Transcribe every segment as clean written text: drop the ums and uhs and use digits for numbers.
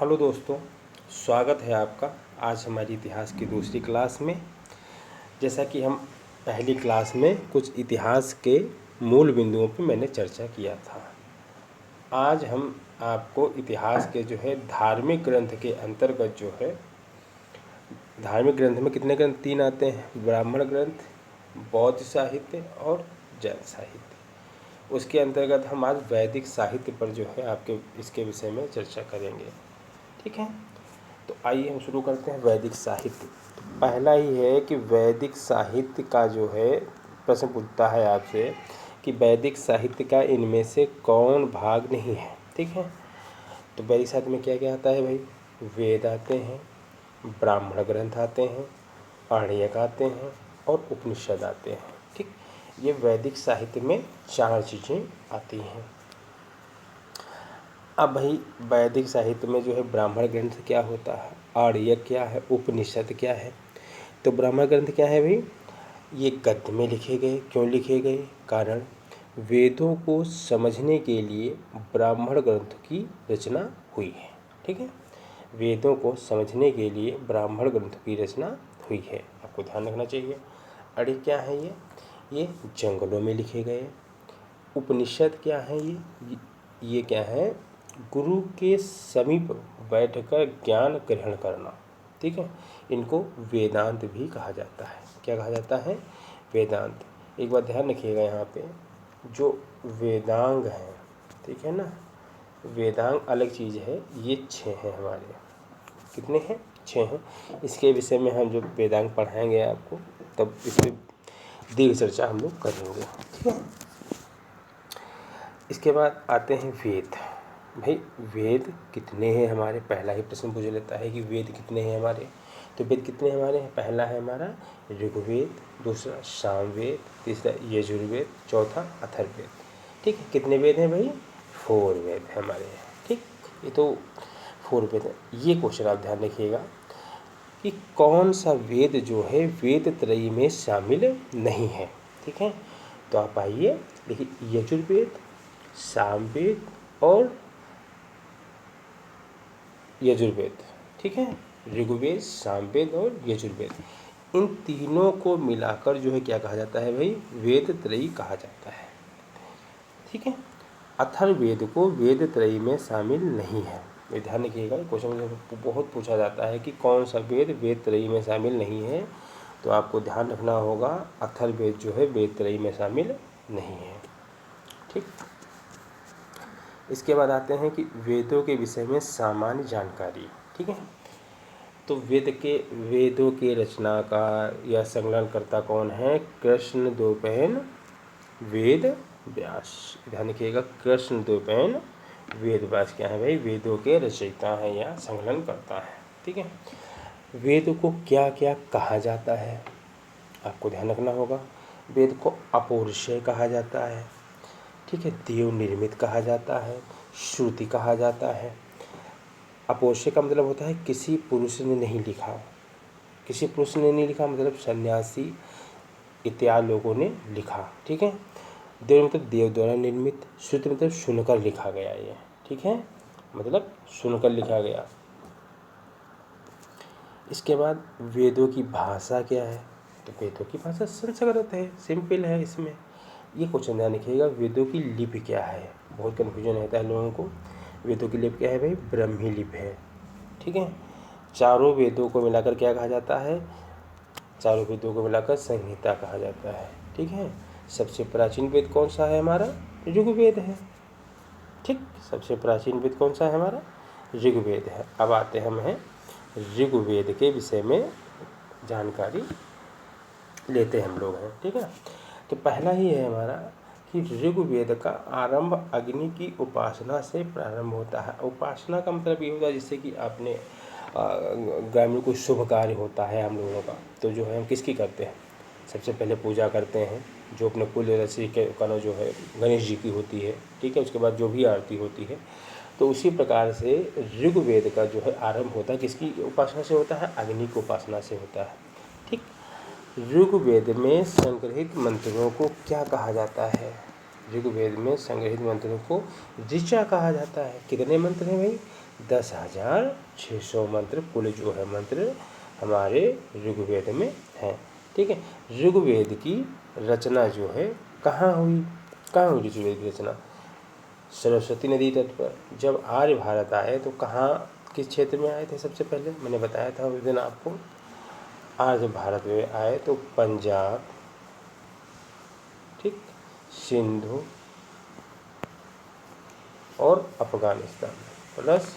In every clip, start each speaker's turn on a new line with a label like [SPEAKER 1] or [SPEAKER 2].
[SPEAKER 1] Hello दोस्तों, स्वागत है आपका आज हमारी इतिहास की दूसरी क्लास में। जैसा कि हम पहली क्लास में कुछ इतिहास के मूल बिंदुओं पर मैंने चर्चा किया था। आज हम आपको इतिहास के धार्मिक ग्रंथ के अंतर्गत धार्मिक ग्रंथ में कितने ग्रंथ? 3 आते हैं, ब्राह्मण ग्रंथ, बौद्ध साहित्य और जैन साहित्य। उसके अंतर्गत हम आज वैदिक साहित्य पर आपके इसके विषय में चर्चा करेंगे। ठीक है, तो आइए हम शुरू करते हैं। वैदिक साहित्य तो पहला ही है कि वैदिक साहित्य का प्रश्न पूछता है आपसे कि वैदिक साहित्य का इनमें से कौन भाग नहीं है। ठीक है, तो वैदिक साहित्य में क्या क्या आता है भाई? वेद आते हैं, ब्राह्मण ग्रंथ आते हैं, आर्ण्यक आते हैं और उपनिषद आते हैं। ठीक, ये वैदिक साहित्य में 4 चीज़ें आती हैं। अब भाई वैदिक साहित्य में ब्राह्मण ग्रंथ क्या होता है, आर्यक क्या है, उपनिषद क्या है? तो ब्राह्मण ग्रंथ क्या है भाई? ये गद्य में लिखे गए। क्यों लिखे गए? कारण वेदों को समझने के लिए ब्राह्मण ग्रंथ की रचना हुई है। ठीक है, वेदों को समझने के लिए ब्राह्मण ग्रंथ की रचना हुई है, आपको ध्यान रखना चाहिए। आर्य क्या है? ये जंगलों में लिखे गए। उपनिषद क्या है? ये क्या है? गुरु के समीप बैठकर ज्ञान ग्रहण करना। ठीक है, इनको वेदांत भी कहा जाता है। क्या कहा जाता है? वेदांत। एक बात ध्यान रखिएगा, यहाँ पे जो वेदांग हैं, ठीक है ना, वेदांग अलग चीज़ है। ये 6 हैं हमारे। कितने हैं? 6 हैं। इसके विषय में हम जो वेदांग पढ़ाएंगे आपको, तब इस पर दीर्घ चर्चा हम लोग करेंगे। ठीक है, इसके बाद आते हैं वेद। भाई वेद कितने हैं हमारे? पहला ही प्रश्न पूछ लेता है कि वेद कितने हैं हमारे। तो वेद कितने हमारे हैं? पहला है हमारा ऋग्वेद, दूसरा सामवेद, तीसरा यजुर्वेद, चौथा अथर्ववेद। ठीक है, कितने वेद हैं भाई? 4 वेद हैं हमारे। ठीक, ये तो 4 वेद हैं। ये क्वेश्चन आप ध्यान रखिएगा कि कौन सा वेद वेद त्रयी में शामिल नहीं है। ठीक है, तो आप आइए देखिए, यजुर्वेद, सामवेद और यजुर्वेद। ठीक है, ऋग्वेद, सामवेद और यजुर्वेद, इन तीनों को मिलाकर क्या कहा जाता है भाई? वेद त्रयी कहा जाता है। ठीक है, अथर्ववेद को वेद त्रयी में शामिल नहीं है। ये ध्यान रखिएगा, क्वेश्चन बहुत पूछा जाता है कि कौन सा वेद वेद त्रयी में शामिल नहीं है। तो आपको ध्यान रखना होगा, अथर्ववेद वेद त्रयी में शामिल नहीं है। ठीक, इसके बाद आते हैं कि वेदों के विषय में सामान्य जानकारी। ठीक है, तो वेदों के रचनाकार या संकलनकर्ता कौन है? कृष्णद्वैपायन वेद व्यास। ध्यान रखिएगा, कृष्णद्वैपायन वेद व्यास क्या है भाई? वेदों के रचयिता हैं या संकलनकर्ता है। ठीक है, वेद को क्या क्या कहा जाता है, आपको ध्यान रखना होगा। वेद को अपौरुषेय कहा जाता है। ठीक है, देव निर्मित कहा जाता है, श्रुति कहा जाता है। अपौरुषेय का मतलब होता है किसी पुरुष ने नहीं लिखा। किसी पुरुष ने नहीं लिखा मतलब सन्यासी इत्यादि लोगों ने लिखा। ठीक है, देव मतलब देव द्वारा निर्मित, श्रुति मतलब सुनकर लिखा गया। ये ठीक है, मतलब सुनकर लिखा गया। इसके बाद वेदों की भाषा क्या है? तो वेदों की भाषा संस्कृत है, सिंपल है। इसमें ये क्वेश्चन ध्यान रखिएगा, वेदों की लिपि क्या है? बहुत कन्फ्यूजन रहता है लोगों को। वेदों की लिपि क्या है भाई? ब्रह्मी लिपि है। ठीक है, चारों वेदों को मिलाकर क्या कहा जाता है? चारों वेदों को मिलाकर संहिता कहा जाता है। ठीक है, सबसे प्राचीन वेद कौन सा है हमारा? ऋग्वेद है। ठीक, सबसे प्राचीन वेद कौन सा है हमारा? ऋग्वेद है। अब आते हैं ऋग्वेद के विषय में जानकारी लेते हैं हम लोग हैं। ठीक है, तो पहला ही है हमारा कि ऋग्वेद का आरंभ अग्नि की उपासना से प्रारंभ होता है। उपासना का मतलब ये होता है जिससे कि आपने ग्रामीण कोई शुभ कार्य होता है हम लोगों का, तो हम किसकी करते हैं? सबसे पहले पूजा करते हैं जो अपने कुल राशि के कनो गणेश जी की होती है। ठीक है, उसके बाद जो भी आरती होती है, तो उसी प्रकार से ऋग्वेद का आरंभ होता है किसकी उपासना से होता है? अग्नि की उपासना से होता है। ठीक, ऋग्वेद में संग्रहित मंत्रों को क्या कहा जाता है? ऋग्वेद में संग्रहित मंत्रों को ऋचा कहा जाता है। कितने मंत्र हैं भाई? 10,600 मंत्र कुल जो है मंत्र हमारे ऋग्वेद में हैं। ठीक है, ऋग्वेद की रचना जो है कहाँ हुई ऋग्वेद की रचना? सरस्वती नदी तट पर। जब आर्य भारत आए तो कहाँ, किस क्षेत्र में आए थे? सबसे पहले मैंने बताया था उस दिन आपको, आर्य भारत में आए तो पंजाब, ठीक, सिंधु और अफगानिस्तान, प्लस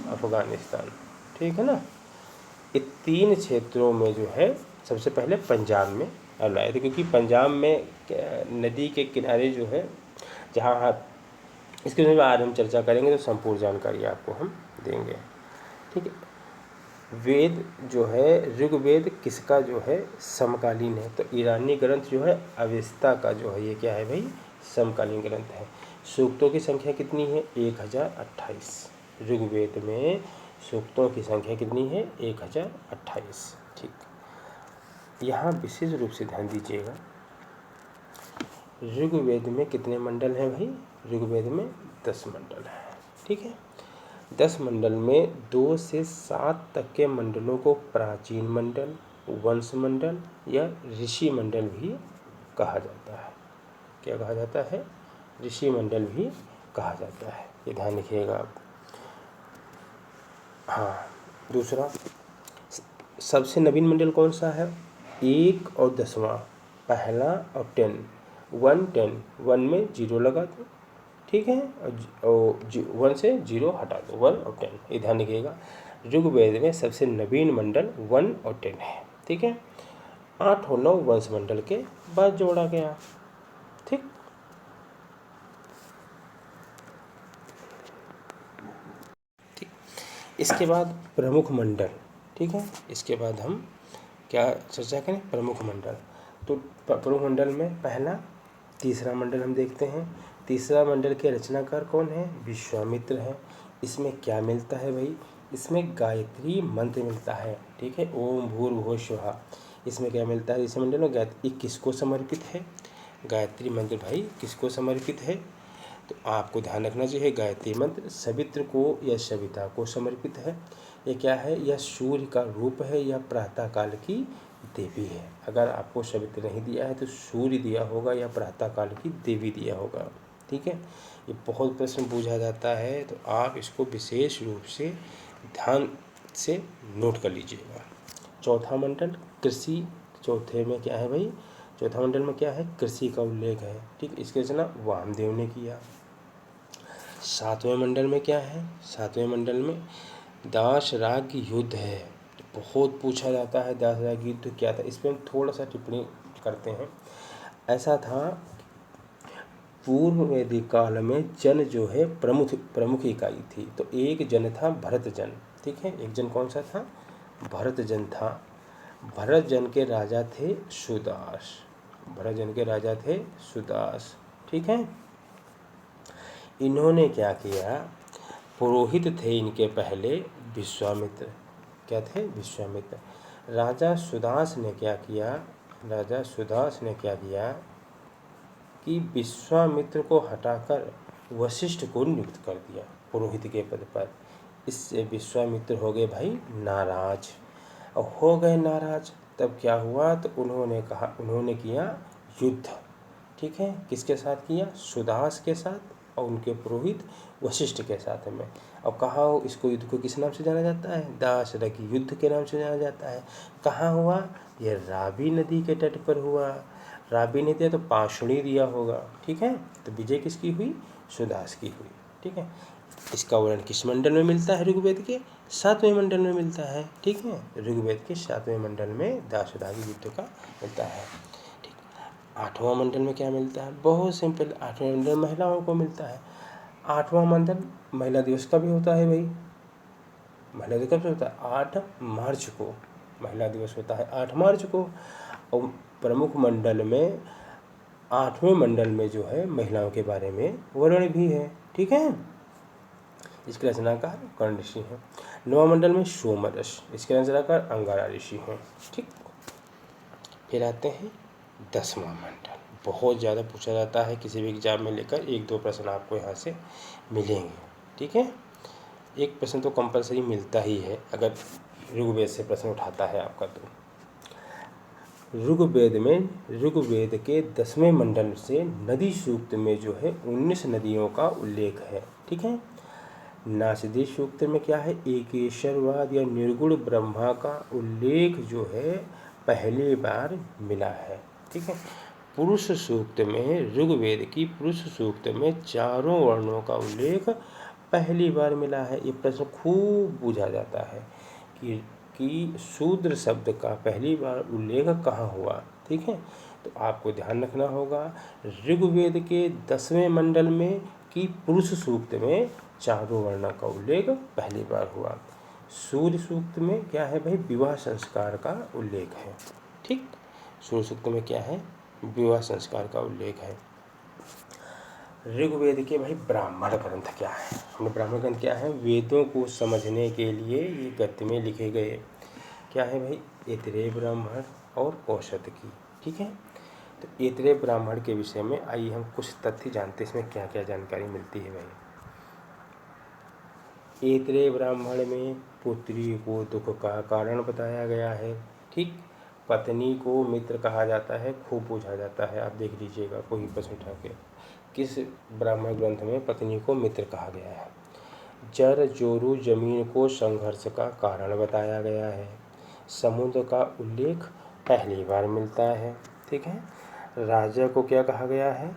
[SPEAKER 1] अफगानिस्तान, ठीक है ना। ये 3 क्षेत्रों में जो है सबसे पहले पंजाब में लाए थे, क्योंकि पंजाब में नदी के किनारे जो है, जहाँ इसके बारे में आज हम चर्चा करेंगे तो संपूर्ण जानकारी आपको हम देंगे। ठीक है, वेद जो है ऋग्वेद किसका जो है समकालीन है? तो ईरानी ग्रंथ जो है अवेस्ता का जो है ये क्या है भाई? समकालीन ग्रंथ है। सूक्तों की संख्या कितनी है? 1028। ऋग्वेद में सूक्तों की संख्या कितनी है? 1028। ठीक, यहाँ विशेष रूप से ध्यान दीजिएगा, ऋग्वेद में कितने मंडल हैं भाई? ऋग्वेद में 10 मंडल है। ठीक है, 10 मंडल में 2 से 7 तक के मंडलों को प्राचीन मंडल, वंश मंडल या ऋषि मंडल भी कहा जाता है। क्या कहा जाता है? ऋषि मंडल भी कहा जाता है, ये ध्यान रखिएगा आप। हाँ, दूसरा सबसे नवीन मंडल कौन सा है? 1 और 10वां, पहला और 10, 1 10, 1 में 0 लगा दो, ठीक है, और 1 से 0 हटा दो, 1 और 10, ये ध्यान रखिएगा। ऋग्वेद में सबसे नवीन मंडल 1 और 10 है। ठीक है, 8 और 9 वंश मंडल के बाद जोड़ा गया। ठीक, इसके बाद प्रमुख मंडल। ठीक है, इसके बाद हम क्या चर्चा करें? प्रमुख मंडल। तो प्रमुख मंडल में पहला, तीसरा मंडल हम देखते हैं। तीसरा मंडल के रचनाकार कौन है? विश्वामित्र है। इसमें क्या मिलता है भाई? इसमें गायत्री मंत्र मिलता है। ठीक है, ओम भूर्भुवः स्वः। इसमें क्या मिलता है? इस मंडल में गायत्री किसको समर्पित है? गायत्री मंत्र भाई किसको समर्पित है? तो आपको ध्यान रखना चाहिए, गायत्री मंत्र सवित्र को या सविता को समर्पित है। ये क्या है? यह सूर्य का रूप है या प्रातःकाल की देवी है। अगर आपको सवित्र नहीं दिया है तो सूर्य दिया होगा या प्रातःकाल की देवी दिया होगा। ठीक है, ये बहुत प्रश्न पूछा जाता है, तो आप इसको विशेष रूप से ध्यान से नोट कर लीजिएगा। चौथा मंडल कृषि। चौथे में क्या है भाई? चौथा मंडल में क्या है? कृषि का उल्लेख है। ठीक, इसकी रचना वामदेव ने किया। 7वें मंडल में क्या है? 7वें मंडल में दास राग युद्ध है। बहुत पूछा जाता है दास राग युद्ध क्या था, इस पर हम थोड़ा सा टिप्पणी करते हैं। ऐसा था, पूर्व वैदिक काल में जन जो है प्रमुख इकाई थी। तो एक जन था भरत जन। ठीक है, एक जन कौन सा था? भरत जन था। भरत जन के राजा थे सुदास। भरत जन के राजा थे सुदास। ठीक है, इन्होंने क्या किया? पुरोहित थे इनके पहले विश्वामित्र। क्या थे? विश्वामित्र। राजा सुदास ने क्या किया? राजा सुदास ने क्या किया कि विश्वामित्र को हटाकर वशिष्ठ को नियुक्त कर दिया पुरोहित के पद पर। इससे विश्वामित्र हो गए भाई नाराज। और हो गए नाराज तब क्या हुआ? तो उन्होंने किया युद्ध। ठीक है, किसके साथ किया? सुदास के साथ और उनके पुरोहित वशिष्ठ के साथ में। और कहाँ हो? इसको युद्ध को किस नाम से जाना जाता है? दास रकी युद्ध के नाम से जाना जाता है। कहाँ हुआ? यह रावी नदी के तट पर हुआ। रावी नहीं दिया तो पाशुणी दिया होगा। ठीक है, तो विजय किसकी हुई? सुदास की हुई। ठीक है, इसका वर्णन किस मंडल में मिलता है? ऋग्वेद के 7वें मंडल में मिलता है। ठीक है, ऋग्वेद के 7वें मंडल में दास रावी युद्ध का मिलता है। ठीक, 8वां मंडल में क्या मिलता है? बहुत सिंपल, 8वें मंडल महिलाओं को मिलता है। 8वां मंडल महिला दिवस का भी होता है भाई। महिला दिवस कब से होता है? 8 मार्च को महिला दिवस होता है, 8 मार्च को। और प्रमुख मंडल में 8वें मंडल में जो है महिलाओं के बारे में वर्णन भी है। ठीक है, इसके रचनाकार कर्ण ऋषि हैं। 9वां मंडल में सोमरस, इसके रचनाकार अंगारा ऋषि हैं। ठीक, फिर आते हैं 10वां मंडल। बहुत ज़्यादा पूछा जाता है, किसी भी एग्जाम में लेकर 1-2 प्रश्न आपको यहाँ से मिलेंगे। ठीक है, एक प्रश्न तो कंपलसरी मिलता ही है अगर ऋग्वेद से प्रश्न उठाता है आपका तो। ऋग्वेद के 10वें मंडल से नदी सूक्त में जो है 19 नदियों का उल्लेख है। ठीक है। नासदी सूक्त में क्या है, एकेश्वरवाद या निर्गुण ब्रह्मा का उल्लेख जो है पहली बार मिला है। ठीक है। पुरुष सूक्त में, ऋग्वेद की पुरुष सूक्त में चारों वर्णों का उल्लेख पहली बार मिला है। ये प्रश्न खूब पूछा जाता है कि शूद्र शब्द का पहली बार उल्लेख कहाँ हुआ। ठीक है। तो आपको ध्यान रखना होगा ऋग्वेद के 10वें मंडल में कि पुरुष सूक्त में चारों वर्ण का उल्लेख पहली बार हुआ। सूर्य सूक्त में क्या है भाई, विवाह संस्कार का उल्लेख है। ठीक। सूर्य सूक्त में क्या है, विवाह संस्कार का उल्लेख है। ऋग्वेद के भाई ब्राह्मण ग्रंथ क्या है, हमने ब्राह्मण ग्रंथ क्या है, वेदों को समझने के लिए ये गद्य में लिखे गए क्या है भाई, ऐतरेय ब्राह्मण और औशतकी। ठीक है। तो ऐतरेय ब्राह्मण के विषय में आइए हम कुछ तथ्य जानते हैं, इसमें क्या क्या जानकारी मिलती है भाई। ऐतरेय ब्राह्मण में पुत्री को दुख का कारण बताया गया है। ठीक। पत्नी को मित्र कहा जाता है, खूब पूछा जाता है, आप देख लीजिएगा कोई प्रश्न उठा के, किस ब्राह्मण ग्रंथ में पत्नी को मित्र कहा गया है। जर जोरू जमीन को संघर्ष का कारण बताया गया है। समुद्र का उल्लेख पहली बार मिलता है। ठीक है। राजा को क्या कहा गया है,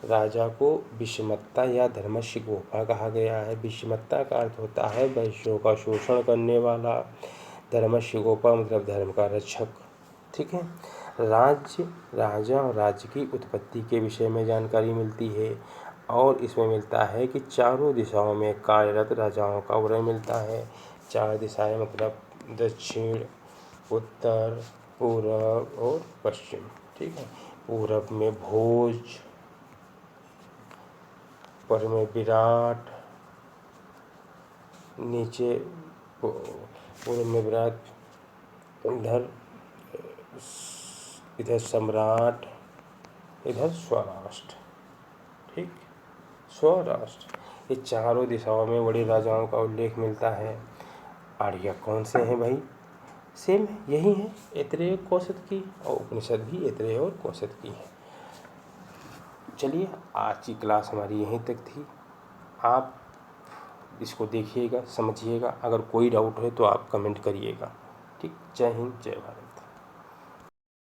[SPEAKER 1] राजा को विषमत्ता या धर्मस्य गोपा कहा गया है। विषमत्ता का अर्थ होता है वैश्यों का शोषण करने वाला, धर्मस्य गोपा मतलब धर्म का रक्षक। ठीक है। राजा और राज्य की उत्पत्ति के विषय में जानकारी मिलती है और इसमें मिलता है कि चारों दिशाओं में कार्यरत राजाओं का वर्णन मिलता है। चार दिशाएं मतलब दक्षिण, उत्तर, पूरब और पश्चिम। ठीक है। पूरब में भोज, ऊपर में विराट, नीचे पूरब में विराट, इधर सम्राट, इधर स्वराष्ट्र। ठीक। स्वराष्ट्र, ये चारों दिशाओं में बड़े राजाओं का उल्लेख मिलता है। आर्य कौन से हैं भाई, सेम यही है, ऐतरेय कौशिकी, और उपनिषद भी ऐतरेय और कौशिकी है। चलिए आज की क्लास हमारी यहीं तक थी। आप इसको देखिएगा, समझिएगा, अगर कोई डाउट है तो आप कमेंट करिएगा। ठीक। जय हिंद, जय भारत।